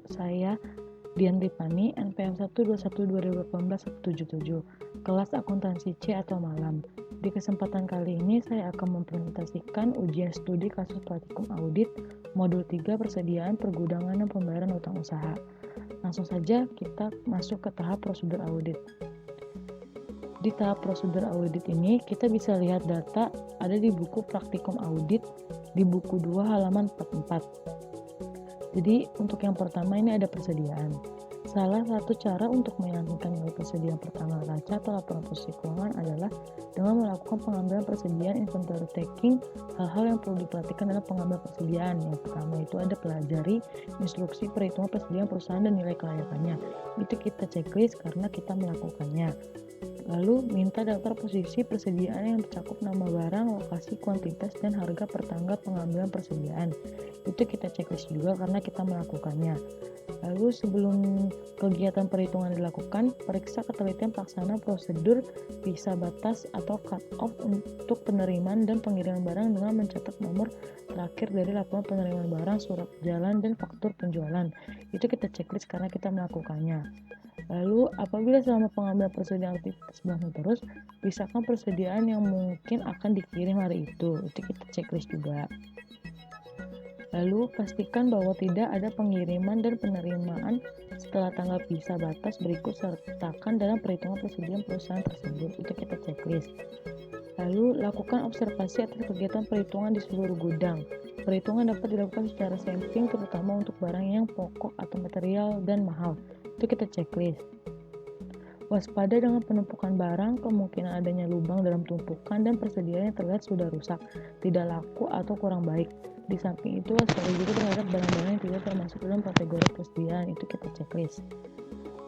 Saya Dian Ripani, NPM 1212018-177, kelas akuntansi C atau malam. Di kesempatan kali ini saya akan mempresentasikan ujian studi kasus praktikum audit modul 3 persediaan, pergudangan, dan pembayaran utang usaha. Langsung saja kita masuk ke tahap prosedur audit. Di tahap prosedur audit ini kita bisa lihat data ada di buku praktikum audit di buku 2 halaman 44. Jadi untuk yang pertama ini ada persediaan. Salah satu cara untuk meyakinkan nilai persediaan per tanggal neraca atau laporan posisi keuangan adalah dengan melakukan pengambilan persediaan inventory taking. Hal-hal yang perlu diperhatikan dalam pengambilan persediaan. Yang pertama itu ada pelajari instruksi perhitungan persediaan perusahaan dan nilai kelayakannya. Itu kita checklist karena kita melakukannya. Lalu minta daftar posisi persediaan yang mencakup nama barang, lokasi, kuantitas, dan harga per tanggal pengambilan persediaan. Itu kita checklist juga karena kita melakukannya. Lalu sebelum kegiatan perhitungan dilakukan, periksa ketelitian pelaksana prosedur visa batas atau cut off untuk penerimaan dan pengiriman barang dengan mencatat nomor terakhir dari laporan penerimaan barang, surat jalan, dan faktur penjualan. Itu kita checklist karena kita melakukannya. Lalu apabila selama pengambilan persediaan aktivitas berlangsung terus, pisahkan persediaan yang mungkin akan dikirim hari itu kita checklist juga. Lalu pastikan bahwa tidak ada pengiriman dan penerimaan setelah tanggal visa batas berikut, sertakan dalam perhitungan persediaan perusahaan tersebut, itu kita checklist. Lalu lakukan observasi atas kegiatan perhitungan di seluruh gudang. Perhitungan dapat dilakukan secara sampling terutama untuk barang yang pokok atau material dan mahal, itu kita checklist. Waspada dengan penumpukan barang, kemungkinan adanya lubang dalam tumpukan dan persediaan yang terlihat sudah rusak, tidak laku atau kurang baik. Di samping itu, waspada juga terhadap barang-barang yang tidak termasuk dalam kategori persediaan, itu kita checklist.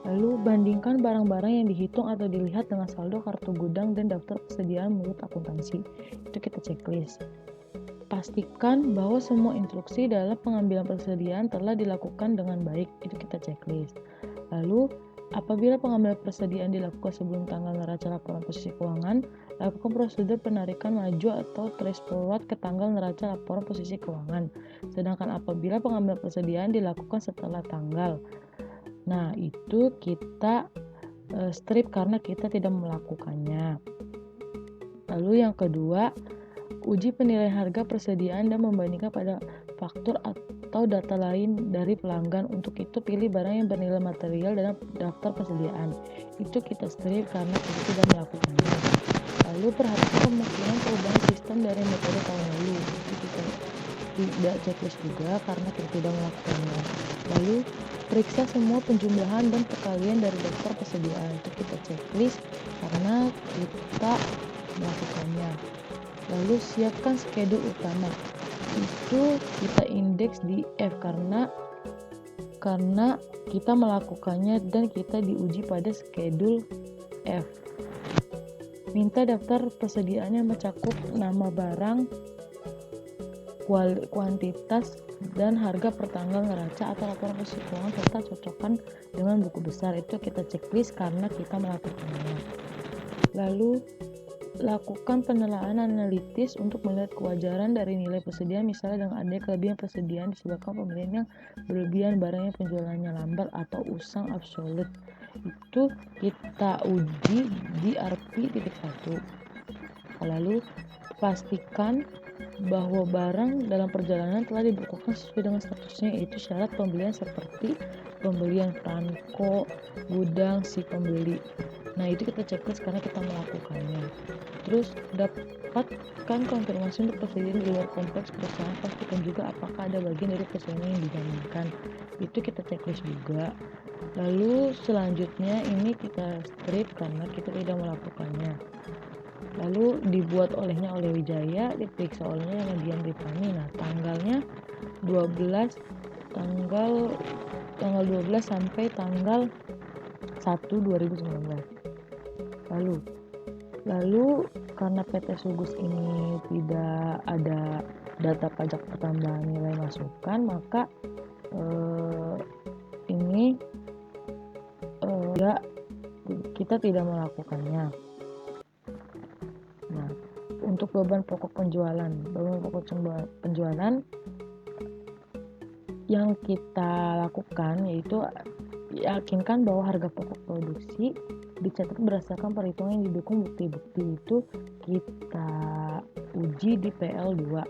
Lalu bandingkan barang-barang yang dihitung atau dilihat dengan saldo kartu gudang dan daftar persediaan menurut akuntansi, itu kita checklist. Pastikan bahwa semua instruksi dalam pengambilan persediaan telah dilakukan dengan baik, itu kita checklist. Lalu apabila pengambilan persediaan dilakukan sebelum tanggal neraca laporan posisi keuangan, lakukan prosedur penarikan maju atau trace forward ke tanggal neraca laporan posisi keuangan. Sedangkan apabila pengambilan persediaan dilakukan setelah tanggal, nah itu kita strip karena kita tidak melakukannya. Lalu yang kedua, uji penilaian harga persediaan dan membandingkan pada faktur atau data lain dari pelanggan. Untuk itu pilih barang yang bernilai material dalam daftar persediaan, itu kita strip karena kita tidak melakukannya. Lalu perhatikan kemungkinan perubahan sistem dari metode tahun lalu, itu kita tidak checklist juga karena kita tidak melakukannya. Lalu periksa semua penjumlahan dan perkalian dari daftar persediaan, itu kita checklist karena kita melakukannya. Lalu siapkan schedule utama, itu kita indeks di F karena kita melakukannya dan kita diuji pada schedule F. Minta daftar persediaan yang mencakup nama barang, kuantitas, dan harga per tanggal neraca atau laporan posisi keuangan serta cocokkan dengan buku besar, itu kita checklist karena kita melakukannya. Lalu lakukan penelaahan analitis untuk melihat kewajaran dari nilai persediaan, misalnya dengan adanya kelebihan persediaan disebabkan pembelian yang berlebihan, barangnya penjualannya lambat, atau usang absolut, itu kita uji di RP.1. Lalu pastikan bahwa barang dalam perjalanan telah dibukukan sesuai dengan statusnya, yaitu syarat pembelian seperti pembelian franko, gudang si pembeli. Nah itu kita checklist karena kita melakukannya. Terus dapatkan konfirmasi untuk persediaan di luar kompleks perusahaan, pastikan juga apakah ada bagian dari persediaan yang dijaminkan, itu kita checklist juga. Lalu selanjutnya ini kita strip karena kita tidak melakukannya. Lalu dibuat olehnya oleh Wijaya, diperiksa olehnya dengan Dian Ripani. Nah tanggalnya 12 sampai tanggal 1/2019. Lalu karena PT Sugus ini tidak ada data pajak pertambahan nilai masukan, maka kita tidak melakukannya. Nah, untuk beban pokok penjualan yang kita lakukan yaitu yakinkan bahwa harga pokok produksi dicatat berdasarkan perhitungan yang didukung bukti-bukti. Itu kita uji di PL2.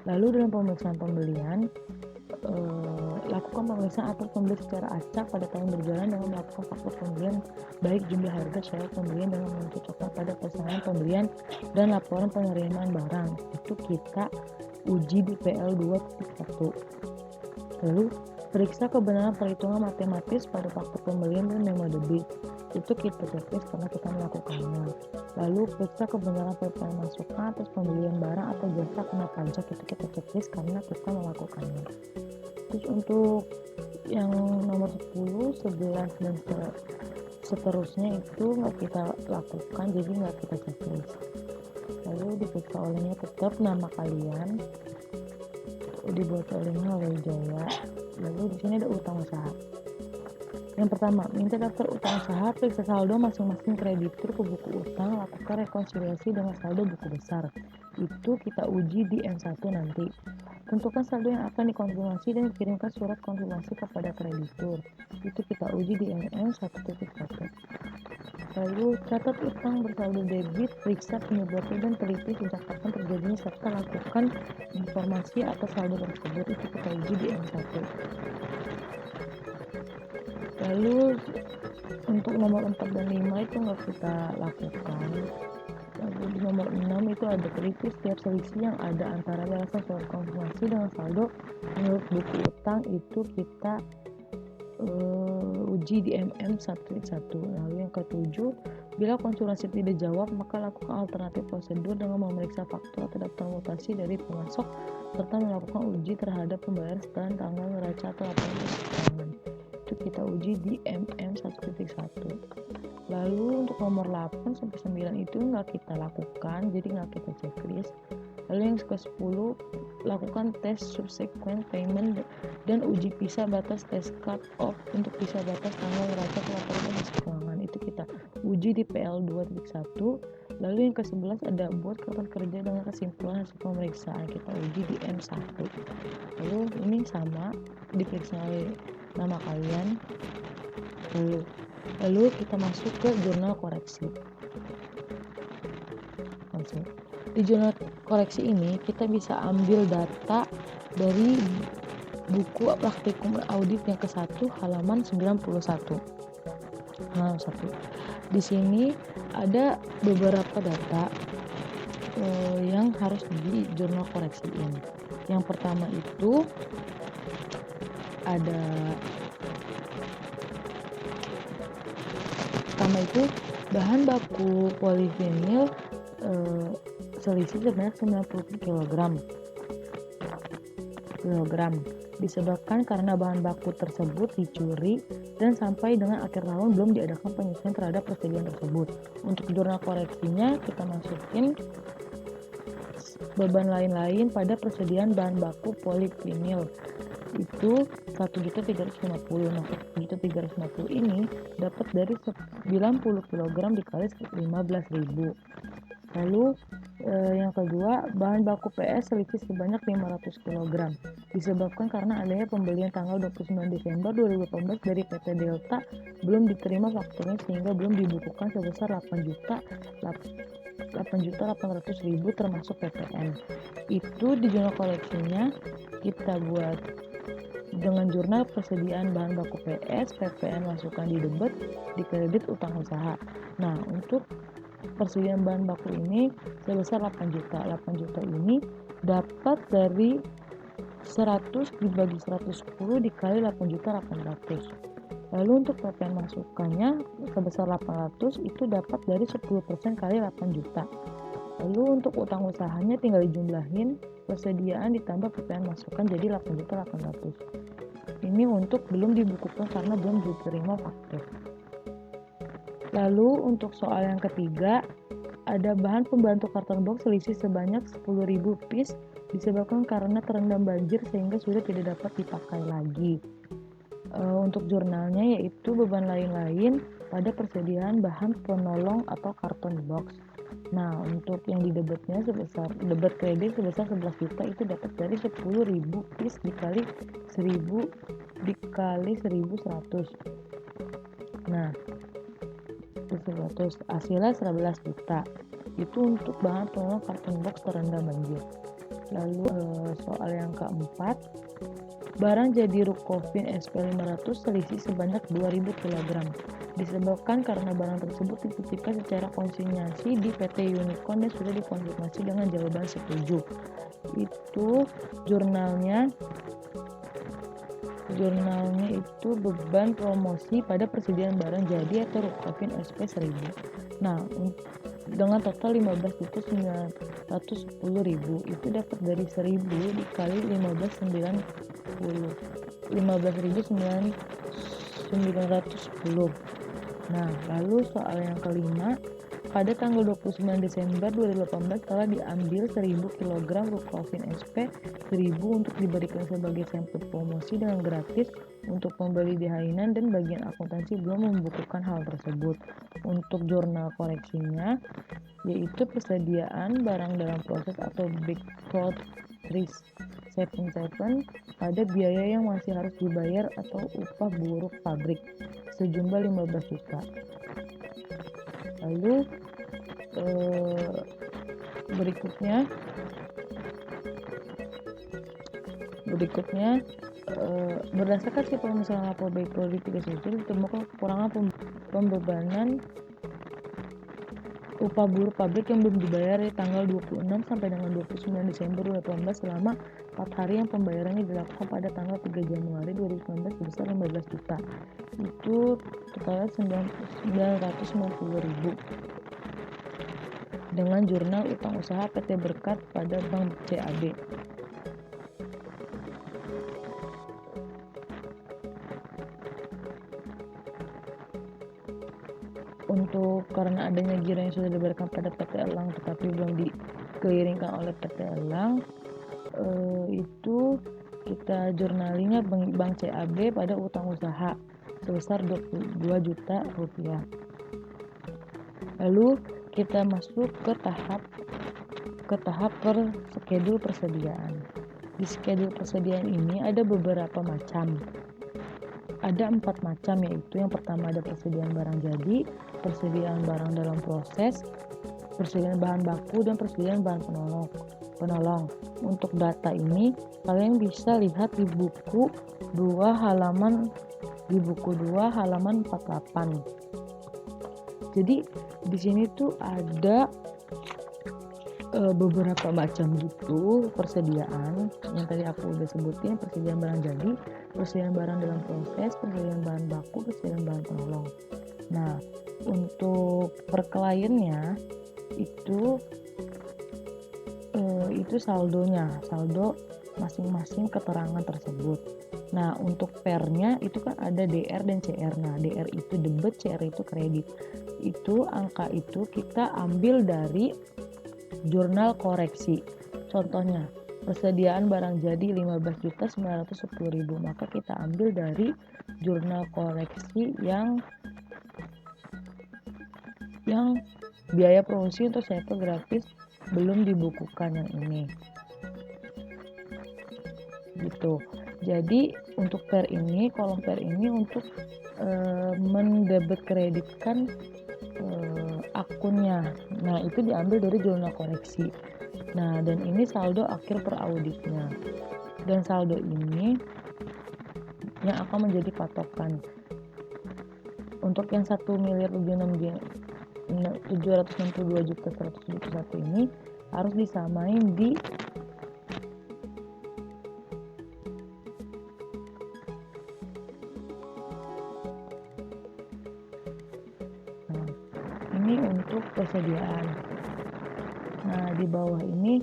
Lalu dalam pemeriksaan pembelian, lakukan pemeriksaan atas pembeli secara acak pada tahun berjalan dengan melakukan faktor pembelian baik jumlah harga syarat pembelian dengan mencocokkan pada pesanan pembelian dan laporan penerimaan barang. Itu kita uji di PL2.1. Lalu periksa kebenaran perhitungan matematis pada faktor pembelian dan memo debit. Itu kita checklist karena kita melakukannya. Lalu periksa kebenaran PPN masukan atas pembelian barang atau jasa kena pajak. Itu kita checklist karena kita melakukannya. Terus untuk yang nomor 10, 11 dan seterusnya itu nggak kita lakukan, jadi nggak kita checklist. Lalu diperiksa olehnya tetap nama kalian, dibuat olehnya oleh Jaya. Lalu di sini ada utang usaha. Yang pertama, minta daftar utang usaha, periksa saldo masing-masing kreditur ke buku utang, lakukan rekonsiliasi dengan saldo buku besar. Itu kita uji di M1 nanti. Tentukan saldo yang akan dikonfirmasi dan kirimkan surat konfirmasi kepada kreditur. Itu kita uji di MM1.1. Lalu catat utang bersaldo debit, periksa penyebabnya dan teliti sejak kapan terjadinya serta lakukan informasi atas saldo tersebut. Itu kita uji di M1. Lalu untuk nomor 4 dan 5 itu nggak kita lakukan. Lalu di nomor 6 itu ada teliti setiap selisih yang ada antara balasan surat konfirmasi dengan saldo menurut buku utang. Itu kita uji di MM1.1. Lalu yang ketujuh, bila konsultasi tidak jawab maka lakukan alternatif prosedur dengan memeriksa faktur atau daftar mutasi dari pemasok serta melakukan uji terhadap pembayar setelah tanggal neraca atau laporan keuangan. Itu kita uji di MM1.1. Lalu untuk nomor 8 sampai 9 itu nggak kita lakukan, jadi nggak kita checklist. Lalu yang ke-10, lakukan tes subsequent payment dan uji pisah batas tes cut off untuk pisah batas tanggal neraca ke laporan hasil keuangan. Itu kita uji di PL2.1. Lalu yang ke-11 ada buat catatan kerja dengan kesimpulan hasil pemeriksaan. Kita uji di M1. Lalu ini sama, diperiksa oleh nama kalian. Lalu kita masuk ke jurnal koreksi. Di jurnal koreksi ini kita bisa ambil data dari buku praktikum audit yang ke-1 halaman 91. Di sini ada beberapa data yang harus di jurnal koreksi ini. Yang pertama itu ada bahan baku polivinil selisih sebanyak 90 kg disebabkan karena bahan baku tersebut dicuri dan sampai dengan akhir tahun belum diadakan penyesuaian terhadap persediaan tersebut. Untuk jurnal koreksinya kita masukin beban lain-lain pada persediaan bahan baku polivinil itu 1.350. Nah, 1.350 ini dapat dari 90 kg dikali 15.000. Lalu yang kedua, bahan baku PS selisih sebanyak 500 kg disebabkan karena adanya pembelian tanggal 29 Desember 2018 dari PT Delta belum diterima fakturnya sehingga belum dibukukan sebesar 8.800.000 termasuk PPN. Itu di jurnal koleksinya kita buat dengan jurnal persediaan bahan baku PS, PPN masukan di debit, di kredit utang usaha. Nah, untuk persediaan bahan baku ini sebesar 8 juta. 8 juta ini dapat dari 100 dibagi 110 dikali 8.800.000. Lalu untuk PPN masukannya sebesar 800 itu dapat dari 10% kali 8 juta. Lalu untuk utang usahanya tinggal dijumlahin persediaan ditambah PPN masukan jadi 8.800.000. Ini untuk belum dibukukan karena belum diterima faktur. Lalu untuk soal yang ketiga, ada bahan pembantu karton box selisih sebanyak 10.000 piece disebabkan karena terendam banjir sehingga sudah tidak dapat dipakai lagi. Untuk jurnalnya yaitu beban lain-lain pada persediaan bahan penolong atau karton box. Nah, untuk yang di debetnya debet kredit sebesar 11 juta itu dapat dari 10.000 is dikali 1000 dikali 1100. Nah, 100 hasilnya 11 juta. Itu untuk bahan penolong karton box terendam banjir. Lalu soal yang keempat, barang jadi Rukofin SP500 selisih sebanyak 2000 kg. Disebabkan karena barang tersebut dititipkan secara konsinyasi di PT Unicorn dan sudah dikonfirmasi dengan jawaban setuju. Itu jurnalnya itu beban promosi pada persediaan barang jadi atau Rukofin SP1000. Nah, dengan total 15.910.000 itu dapat dari 1000 dikali 15.910. Nah, lalu soal yang kelima, pada tanggal 29 Desember 2018 telah diambil 1000 kg Rukofin SP 1000 untuk diberikan sebagai sampel promosi dengan gratis untuk pembeli di Hainan, dan bagian akuntansi belum membukukan hal tersebut. Untuk jurnal koreksinya yaitu persediaan barang dalam proses atau backlog 377 pada biaya yang masih harus dibayar atau upah buruh pabrik sejumlah 15 juta. Lalu berikutnya berdasarkan si pemisahan lapor baik produk 3 ditemukan kekurangan pembebanan upah buruh pabrik yang belum dibayar dari tanggal 26 sampai dengan 29 Desember 2018 selama 4 hari yang pembayarannya dilakukan pada tanggal 3 Januari 2019 sebesar 15 juta. Itu totalnya 990.000 dengan jurnal utang usaha PT Berkat pada Bank CAB. Untuk karena adanya giro yang sudah diberikan pada PT Elang tetapi belum dikeliringkan oleh PT Elang, itu kita jurnalinya Bank CAB pada utang usaha sebesar 22 juta rupiah. Lalu kita masuk ke tahap skedul persediaan. Di skedul persediaan ini ada beberapa macam. Ada 4 macam, yaitu yang pertama ada persediaan barang jadi, persediaan barang dalam proses, persediaan bahan baku, dan persediaan bahan penolong. Untuk data ini kalian bisa lihat di buku 2 halaman 48. Jadi di sini tuh ada beberapa macam gitu persediaan yang tadi aku udah sebutin: persediaan barang jadi, persediaan barang dalam proses, persediaan bahan baku, persediaan bahan penolong. Nah, untuk per kliennya itu saldo masing-masing keterangan tersebut. Nah, untuk pernya itu kan ada DR dan CR. Nah, DR itu debit, CR itu kredit. Itu angka itu kita ambil dari jurnal koreksi. Contohnya, persediaan barang jadi 15.910.000, maka kita ambil dari jurnal koreksi yang biaya promosi untuk sampel gratis belum dibukukan yang ini. Gitu. Jadi untuk per ini, kolom per ini untuk mendebet kreditkan akunnya. Nah, itu diambil dari jurnal koreksi. Nah, dan ini saldo akhir per auditnya. Dan saldo ini yang akan menjadi patokan. Untuk yang 1.762.171 ini harus disamain di ini untuk persediaan. Nah, di bawah ini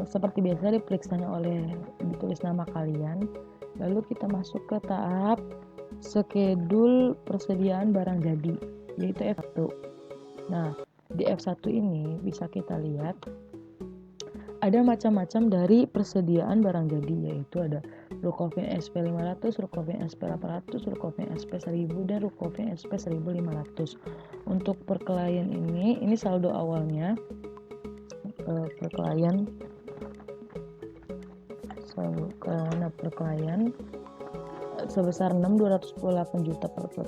seperti biasa diperiksanya ditulis nama kalian. Lalu kita masuk ke tahap skedul persediaan barang jadi, yaitu F1. Nah, di F1 ini bisa kita lihat ada macam-macam dari persediaan barang jadi, yaitu ada Rukofin SP 500, Rukofin SP 800, Rukofin SP 1000, dan Rukofin SP 1500. Untuk per klien ini saldo awalnya per klien, per klien sebesar 6.218 juta per 5,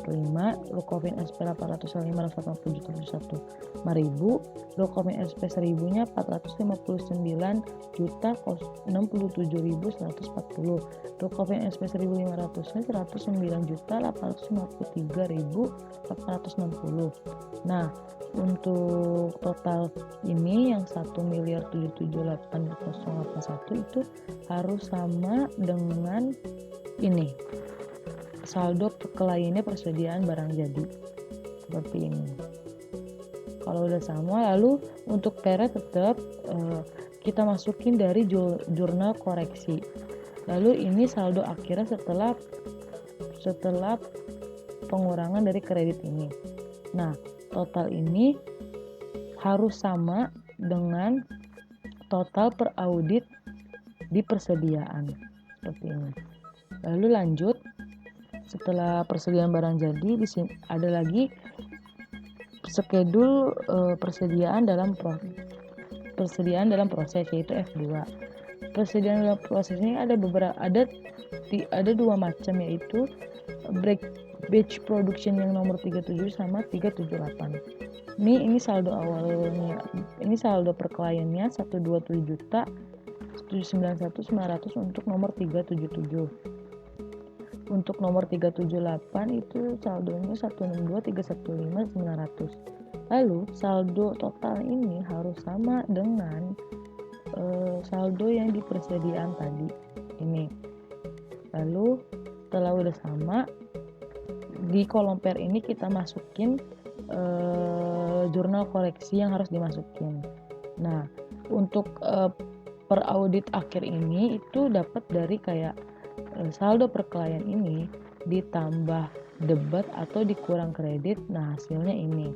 Rukofin SP 800 580 juta 1.000, Rukofin SP 1000 nya 459 juta 67.140, Rukofin SP 1500 nya 109 juta 853.460. Nah, untuk total ini yang 1.077.8.081 itu harus sama dengan ini saldo kliennya persediaan barang jadi, seperti ini. Kalau udah sama, lalu untuk PR tetap kita masukin dari jurnal koreksi. Lalu ini saldo akhirnya setelah pengurangan dari kredit ini. Nah, total ini harus sama dengan total per audit di persediaan, seperti ini. Lalu lanjut, setelah persediaan barang jadi, di sini ada lagi skedul persediaan dalam proses, yaitu F2. Persediaan dalam proses ini ada dua macam, yaitu batch production yang nomor 37 sama 378. Ini saldo awalnya, ini saldo per kliennya 127 juta 791.900 untuk nomor 377. Untuk nomor 378 itu saldonya 162.315.900. Lalu saldo total ini harus sama dengan saldo yang di persediaan tadi ini. Lalu setelah udah sama, di kolom per ini kita masukin jurnal koreksi yang harus dimasukin. Nah, untuk per audit akhir ini itu dapat dari kayak saldo per klien ini ditambah debat atau dikurang kredit. Nah, hasilnya ini.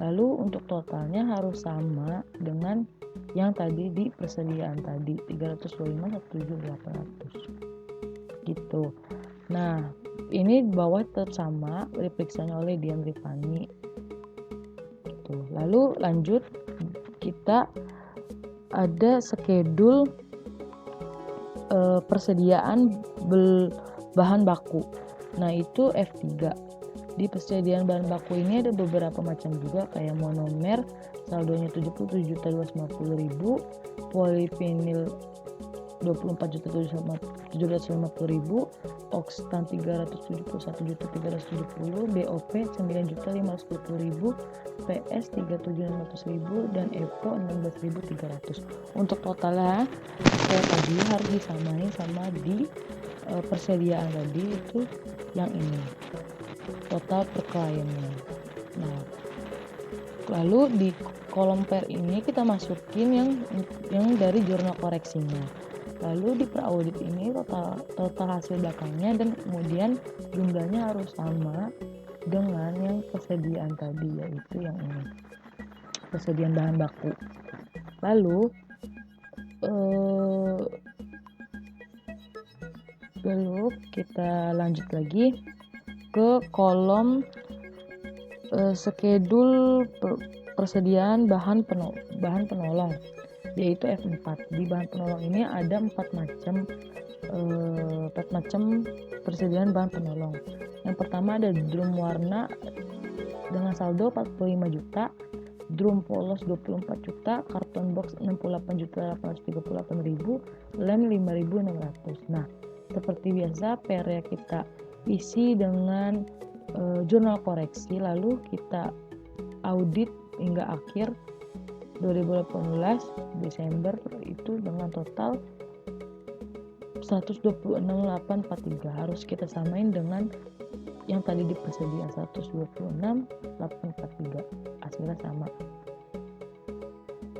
Lalu untuk totalnya harus sama dengan yang tadi di persediaan tadi, 325.17800 gitu. Nah, ini bawah tetap sama, diperiksanya oleh Dian Rifani gitu. Lalu lanjut, kita ada skedul persediaan bahan baku. Nah, itu F3. Di persediaan bahan baku ini ada beberapa macam juga, kayak monomer saldonya 77.250.000, polivinil 24.750.000, okstan 371.370, BOP 9.510.000, PS 3.600.000, dan EPO 16.300. Untuk totalnya tadi harus disamain sama di persediaan tadi, itu yang ini total per kliennya. Nah, lalu di kolom per ini kita masukin yang dari jurnal koreksinya. Lalu di peraudit ini total hasil belakangnya, dan kemudian jumlahnya harus sama dengan yang persediaan tadi, yaitu yang ini, persediaan bahan baku. Lalu kita lanjut lagi ke kolom skedul persediaan bahan penolong, yaitu F4. Di bahan penolong ini ada 4 macam persediaan bahan penolong. Yang pertama ada drum warna dengan saldo 45 juta, drum polos 24 juta, karton box 68.838.000, lem 5.600. Nah, seperti biasa PR kita isi dengan jurnal koreksi, lalu kita audit hingga akhir 2018 Desember itu dengan total 126.843. Harus kita samain dengan yang tadi di persediaan 126.843, hasilnya sama.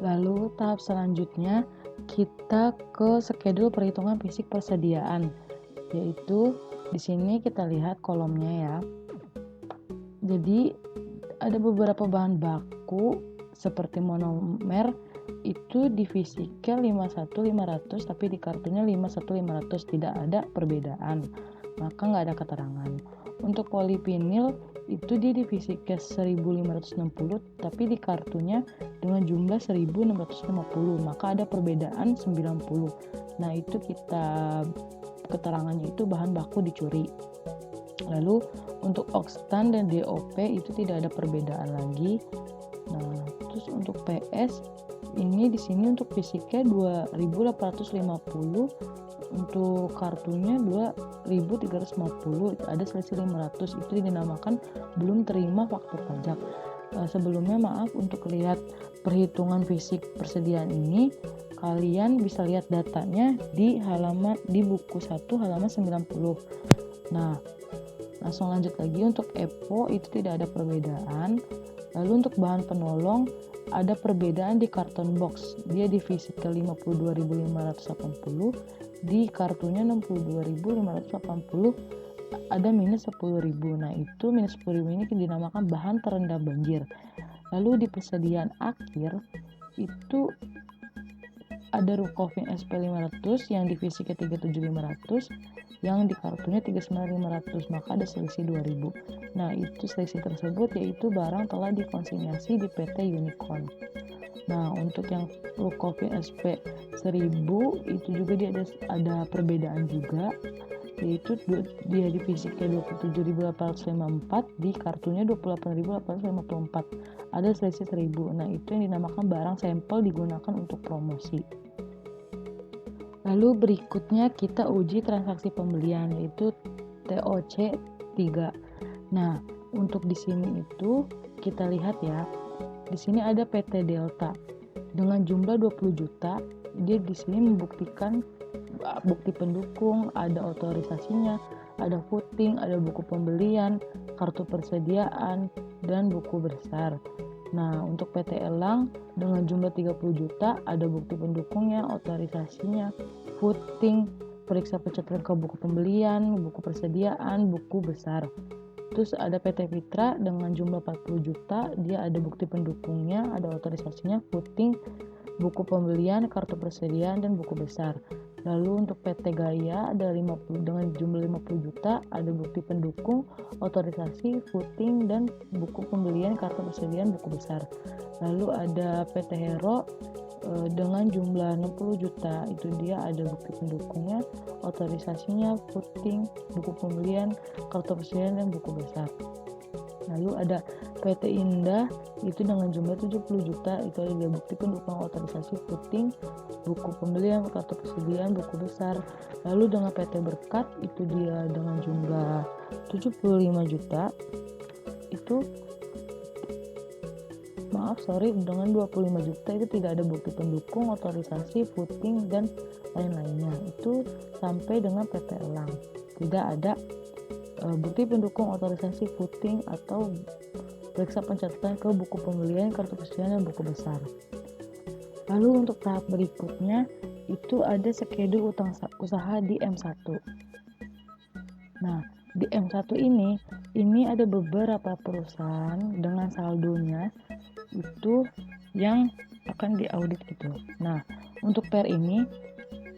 Lalu tahap selanjutnya kita ke skedul perhitungan fisik persediaan, yaitu di sini kita lihat kolomnya ya. Jadi ada beberapa bahan baku seperti monomer itu di fisikal 51500 tapi di kartunya 51500, tidak ada perbedaan, maka nggak ada keterangan. Untuk polipinil itu dia di fisikal 1560 tapi di kartunya dengan jumlah 1650, maka ada perbedaan 90. Nah itu keterangannya itu bahan baku dicuri. Lalu untuk oktan dan DOP itu tidak ada perbedaan lagi. Nah, terus untuk PS ini di sini untuk fisiknya 2850, untuk kartunya 2350, ada selisih 500, itu dinamakan belum terima faktur pajak. Sebelumnya maaf, untuk lihat perhitungan fisik persediaan ini kalian bisa lihat datanya di buku 1 halaman 90. Nah, langsung lanjut lagi. Untuk EPO itu tidak ada perbedaan. Lalu untuk bahan penolong ada perbedaan di karton box, dia di fisikal 52.580, di kartunya 62.580, ada minus 10.000. Nah itu minus 10.000 ini dinamakan bahan terendam banjir. Lalu di persediaan akhir itu ada Rukofin SP500 yang di fisikal 37.500, yang di kartunya 39.500, maka ada selisih 2.000. Nah itu selisih tersebut yaitu barang telah dikonsinyasi di PT Unicorn. Nah untuk yang Rukofin SP 1000 itu juga dia ada perbedaan juga, yaitu dia di fisiknya 27.854, di kartunya 28.854, ada selisih 1.000. Nah itu yang dinamakan barang sampel digunakan untuk promosi. Lalu berikutnya kita uji transaksi pembelian, yaitu TOC 3. Nah, untuk di sini itu kita lihat ya. Di sini ada PT Delta dengan jumlah 20 juta. Dia di sini membuktikan bukti pendukung, ada otorisasinya, ada footing, ada buku pembelian, kartu persediaan, dan buku besar. Nah, untuk PT Elang dengan jumlah 30 juta, ada bukti pendukungnya, otorisasinya, footing, periksa pencatatan ke buku pembelian, buku persediaan, buku besar. Terus ada PT Fitra dengan jumlah 40 juta, dia ada bukti pendukungnya, ada otorisasinya, footing, buku pembelian, kartu persediaan, dan buku besar. Lalu untuk PT Gaya ada 50 dengan jumlah 50 juta, ada bukti pendukung, otorisasi, footing, dan buku pembelian, kartu persediaan, buku besar. Lalu ada PT Hero dengan jumlah 60 juta, itu dia ada bukti pendukungnya, otorisasinya, footing, buku pembelian, kartu persediaan, dan buku besar. Lalu ada PT Indah itu dengan jumlah 70 juta, itu ada bukti pendukung, otorisasi, footing, buku pembelian, kartu persediaan, buku besar. Lalu dengan PT Berkat itu dia dengan jumlah 75 juta, itu dengan 25 juta itu tidak ada bukti pendukung, otorisasi, footing, dan lain-lainnya. Itu sampai dengan PT Elang tidak ada bukti pendukung, otorisasi, footing, atau periksa pencatatan ke buku pembelian, kartu persediaan, dan buku besar. Lalu untuk tahap berikutnya itu ada skedul utang usaha di M1. Nah, di M1 ini ada beberapa perusahaan dengan saldonya itu yang akan diaudit gitu. Nah, untuk per ini,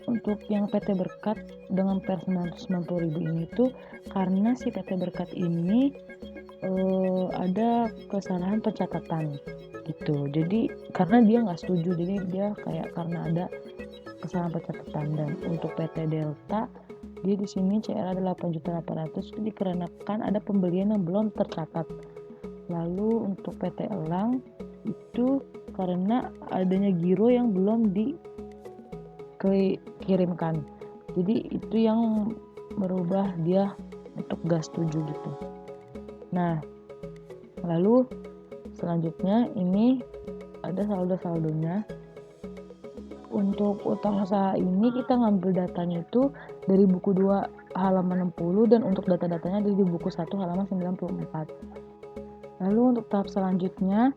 untuk yang PT Berkat dengan per 990.000 ini tuh karena si PT Berkat ini ada kesalahan pencatatan gitu. Jadi karena dia nggak setuju, jadi dia kayak karena ada kesalahan pencatatan. Dan untuk PT Delta dia di sini CR ada 8.800.000 itu dikarenakan ada pembelian yang belum tercatat. Lalu untuk PT Elang itu karena adanya giro yang belum dikirimkan. Jadi itu yang merubah dia untuk gak setuju gitu. Nah, lalu selanjutnya ini ada saldo-saldonya. Untuk utang usaha ini kita ngambil datanya itu dari buku 2 halaman 60 dan untuk data-datanya dari buku 1 halaman 94. Lalu untuk tahap selanjutnya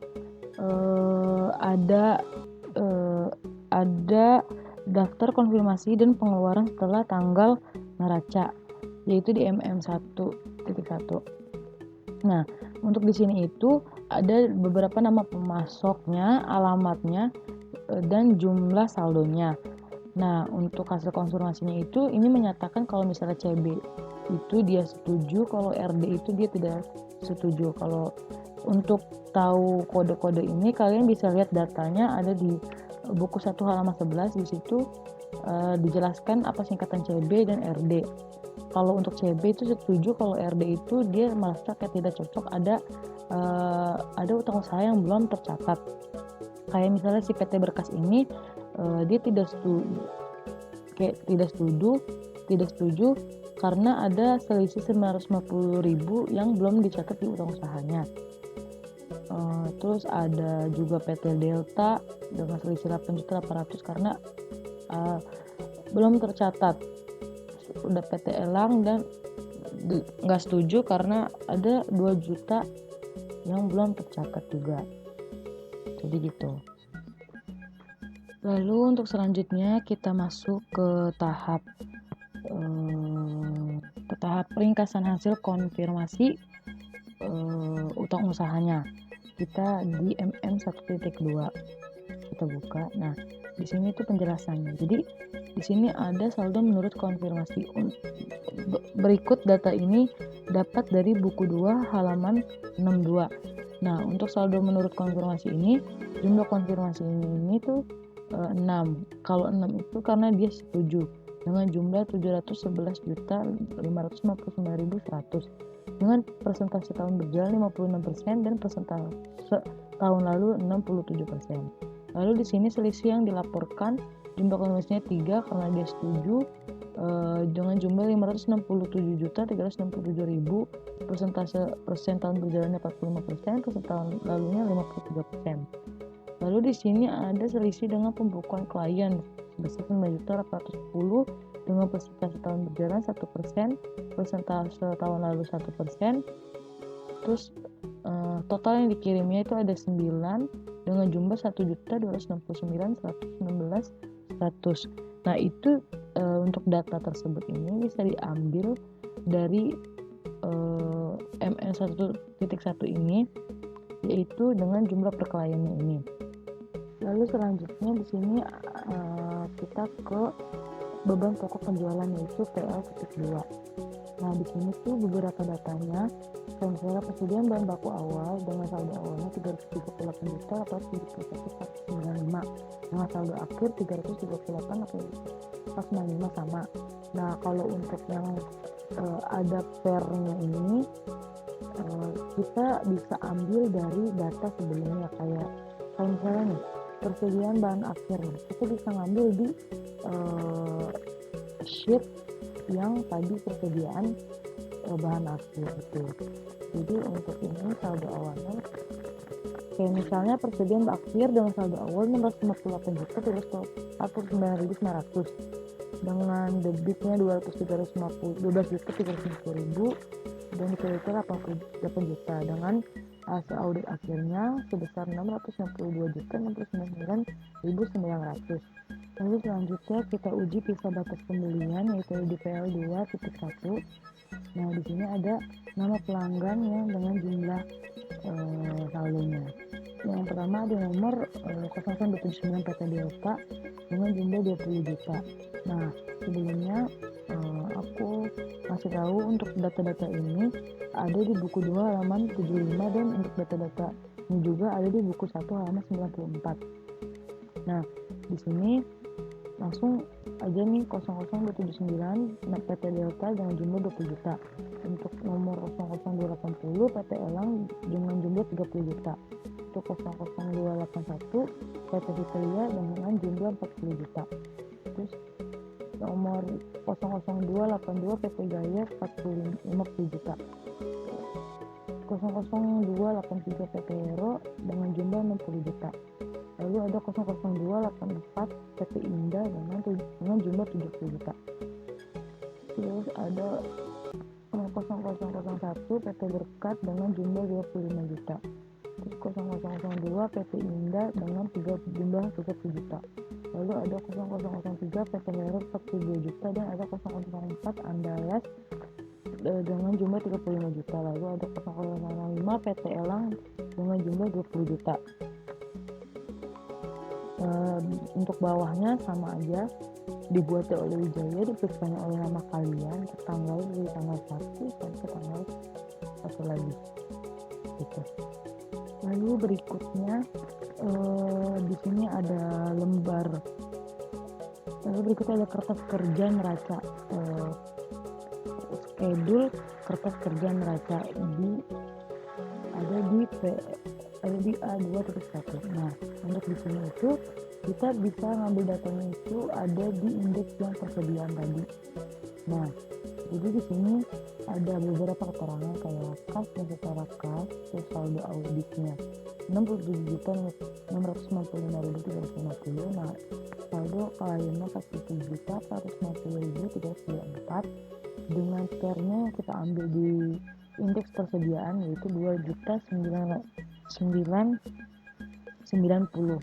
ada daftar konfirmasi dan pengeluaran setelah tanggal neraca, yaitu di MM1.1. Nah, untuk di sini itu ada beberapa nama pemasoknya, alamatnya, dan jumlah saldonya. Nah, untuk hasil konfirmasinya itu ini menyatakan kalau misalnya CB itu dia setuju, kalau RD itu dia tidak setuju. Kalau untuk tahu kode-kode ini kalian bisa lihat datanya ada di buku 1 halaman 11. Di situ dijelaskan apa singkatan CB dan RD. Kalau untuk CB itu setuju, kalau RD itu dia merasa kayak tidak cocok, ada utang usaha yang belum tercatat. Kayak misalnya si PT Berkas ini dia tidak setuju karena ada selisih 950.000 yang belum dicatat di utang usahanya. Terus ada juga PT Delta dengan selisih 8.800.000 karena belum tercatat. Udah PT Elang dan nggak setuju karena ada 2 juta yang belum tercatat juga. Jadi gitu. Lalu untuk selanjutnya kita masuk ke tahap ringkasan hasil konfirmasi utang usahanya. Kita di MM1.2 kita buka. Nah, di sini itu penjelasannya. Jadi di sini ada saldo menurut konfirmasi. Berikut data ini dapat dari buku 2 halaman 62. Nah, untuk saldo menurut konfirmasi ini, jumlah konfirmasi ini tuh 6. Kalau 6 itu karena dia setuju dengan jumlah 711.559.100 dengan persentase tahun berjalan 56% dan persentase tahun lalu 67%. Lalu di sini selisih yang dilaporkan jumlah konfirmasinya 3 karena dia setuju dengan jumlah 567.367.000, persen tahun berjalannya 45%, persen tahun lalunya 53%. Lalu di sini ada selisih dengan pembukuan klien sebesar 9.810 dengan persentase tahun berjalan 1%, persentase tahun lalu 1%. Terus total yang dikirimnya itu ada 9 dengan jumlah 1.269.116.100. Nah, itu untuk data tersebut ini bisa diambil dari MN1.1 ini, yaitu dengan jumlah per kliennya ini. Lalu selanjutnya di sini kita ke beban pokok penjualan, yaitu PL.2. Nah, di sini tuh beberapa datanya. Misalnya persediaan bahan baku awal dengan saldo awalnya 338 juta atau 71.195, dengan saldo akhir 338 atau 495 sama. Nah, kalau untuk yang ada pairnya ini kita bisa ambil dari data sebelumnya, kayak misalnya nih persediaan bahan akhir, kita bisa ngambil di sheet yang tadi persediaan bahan akhir itu. Jadi untuk ini saldo awalnya kayak misalnya persediaan akhir dengan saldo awal 658 juta 349.900 dengan debitnya 12 juta 350.000 dan dikreditkan 88 juta dengan hasil audit akhirnya sebesar 662 juta 69.900. Lalu selanjutnya kita uji pisah batas pembelian, yaitu di PL 2.1. Nah, di sini ada nama pelanggan yang dengan jumlah saldonya. Yang pertama ada nomor 0029 PT Delta dengan jumlah 20 juta. Nah, sebelumnya aku masih tahu untuk data-data ini ada di buku 2 halaman 75 dan untuk data-data ini juga ada di buku 1 halaman 94. Nah, di sini langsung aja nih 00279 PT Delta dengan jumlah 20 juta. Untuk nomor 00280 PT Elang dengan jumlah 30 juta. Untuk 00281 PT Vitelia dengan jumlah 40 juta. Terus nomor 00282 PT Gaya 50 juta. 00283 PT Hero dengan jumlah 60 juta. Lalu ada 00284 PT Indah dengan jumlah 70 juta. Terus ada 0001 PT Berkat dengan jumlah 25 juta. Terus 0002 PT Indah dengan jumlah 30 juta. Lalu ada 0003 PT Hero 42 juta dan ada 004 Andalas dengan jumlah 35 juta. Lalu ada 0005 PT Elang dengan jumlah 20 juta. Untuk bawahnya sama aja, dibuat oleh Wijaya, diperiksanya oleh nama kalian, tanggal dari tanggal 1 sampai ke tanggal 1 lagi gitu. Lalu berikutnya di sini ada lembar, lalu berikutnya ada kertas kerja neraca, schedule kertas kerja neraca ada di A2.1. Nah, untuk di sini itu kita bisa ngambil datanya itu ada di indeks yang persediaan tadi. Nah, jadi di sini ada beberapa keterangan kayak kas dan secara kas, terus saldo auditnya 67.695.350. Nah, saldo kliennya 41.450.394 dengan pernya yang kita ambil di indeks persediaan yaitu 2.990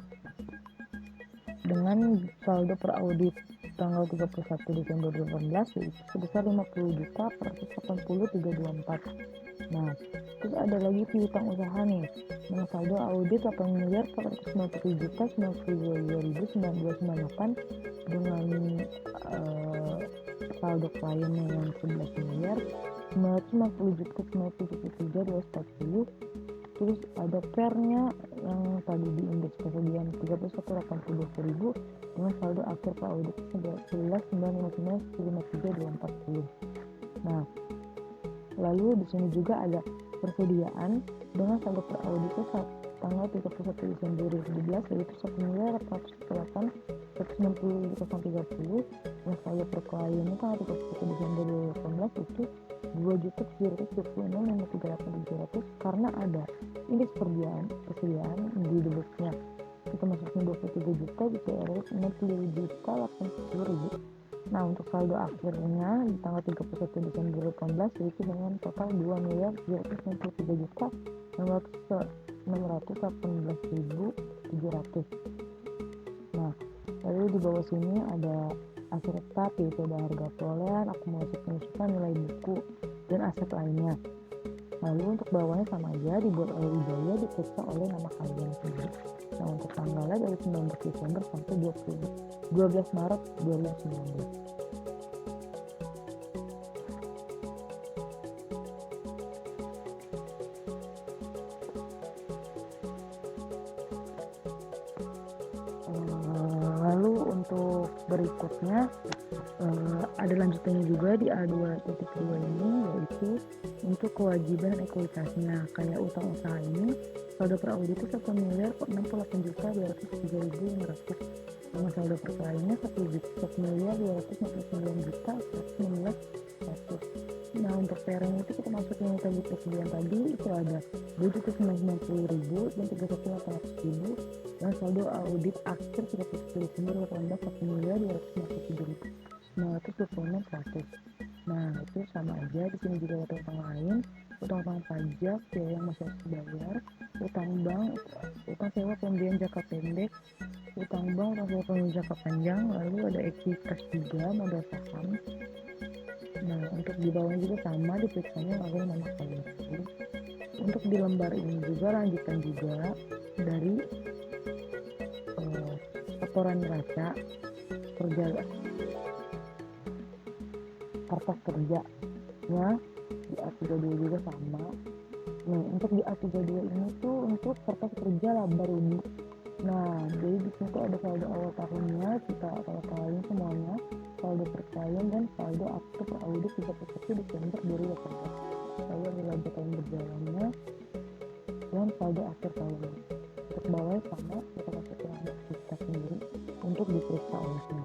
dengan saldo per audit tanggal 31 Desember 2018 yaitu sebesar 50.480.324. Nah, terus ada lagi piutang usaha nih dengan saldo audit 8.490.092.998 dengan saldo kliennya yang 11.950.973.240. Terus ada pernya yang tadi di indeks persediaan 31.820.000 dengan saldo akhir per audit 11.959.53.240. Nah, lalu di sini juga ada persediaan dengan saldo per audit tanggal 31 Desember 2017 yaitu 1.408.160.030 dan saldo per kliennya tanggal 31 Desember 2018 itu 2.726.300 karena ada indeks persediaan di debitnya kita masukin 23 juta di CRS 60.080.000. Nah, untuk saldo akhirnya di tanggal 31 Desember 2018 yaitu dengan total 2.363.618.700. Nah, lalu di bawah sini ada aset tetap yaitu ada harga perolehan, akumulasi penyusutan, nilai buku, dan aset lainnya. Lalu untuk bawahnya sama aja, dibuat oleh Wijaya, diperiksa oleh nama kalian sendiri. Nah, untuk tanggalnya dari 19 Desember sampai 12 Maret 2019. Lalu untuk berikutnya ada lanjutannya juga di A2.2 ini yaitu untuk kewajiban dan ekuitasnya. Kayak utang usaha ini saldo per audit itu 1.068.203.500 dengan saldo per kliennya 1.259.116.100. Nah, untuk PRN itu kita masukin yang tadi persediaan tadi itu ada 2.990.000 dan 31.800.000 dan saldo audit akhir 31 Desember 2018 1.247.926.100. Nah, itu sama aja. Di sini juga ada utang lain, utang pajak yang masih harus dibayar, utang bank, utang sewa pembelian jangka pendek, utang bank, utang sewa pembelian jangka panjang, lalu ada ekuitas juga, modal saham. Nah, untuk di bawahnya juga sama, diperiksanya oleh nama kalian. Untuk di lembar ini juga lanjutan juga dari laporan neraca kerja kertas kerjanya di A32 juga sama. Nah, untuk di A32 ini tuh untuk kertas kerja laba rugi. Nah, jadi di sini tuh ada saldo awal tahunnya kita kalian semuanya, saldo per klien dan saldo akhir per audit 31 Desember 2018. Lalu ada laba tahun berjalannya dan saldo akhir tahunnya. Untuk bawahnya sama, kita masukin kita sendiri untuk diperiksa olehnya.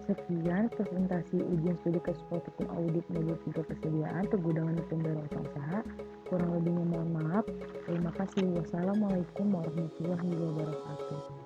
Sekian presentasi ujian studi kasus praktikum audit modul 3 persediaan, pergudangan dan pembayaran utang usaha. Kurang lebihnya mohon maaf. Terima kasih. Wassalamualaikum warahmatullahi wabarakatuh.